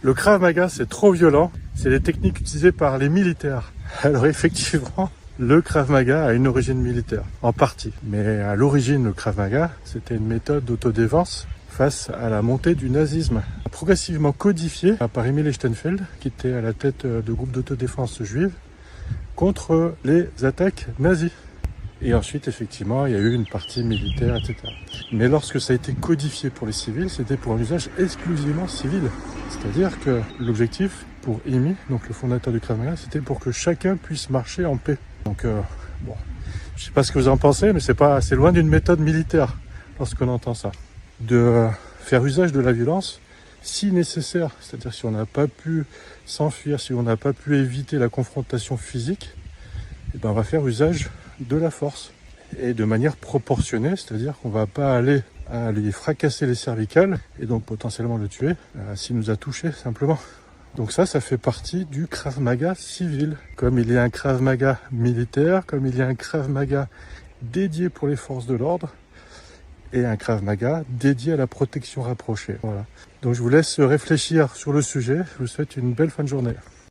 Le Krav Maga, c'est trop violent. C'est les techniques utilisées par les militaires. Alors effectivement, le Krav Maga a une origine militaire, en partie. Mais à l'origine, le Krav Maga, c'était une méthode d'autodéfense face à la montée du nazisme, progressivement codifié par Emil Lichtenfeld, qui était à la tête de groupes d'autodéfense juive, contre les attaques nazies. Et ensuite, effectivement, il y a eu une partie militaire, etc. Mais lorsque ça a été codifié pour les civils, c'était pour un usage exclusivement civil. C'est-à-dire que l'objectif pour Emi, donc le fondateur du Krav Maga, c'était pour que chacun puisse marcher en paix. Donc, bon, je sais pas ce que vous en pensez, mais c'est loin d'une méthode militaire lorsqu'on entend ça. De faire usage de la violence si nécessaire, c'est-à-dire si on n'a pas pu s'enfuir, si on n'a pas pu éviter la confrontation physique, eh ben on va faire usage de la force et de manière proportionnée, c'est-à-dire qu'on va pas aller à lui fracasser les cervicales et donc potentiellement le tuer s'il nous a touché simplement. Donc ça fait partie du Krav Maga civil. Comme il y a un Krav Maga militaire, comme il y a un Krav Maga dédié pour les forces de l'ordre et un Krav Maga dédié à la protection rapprochée. Voilà. Donc je vous laisse réfléchir sur le sujet. Je vous souhaite une belle fin de journée.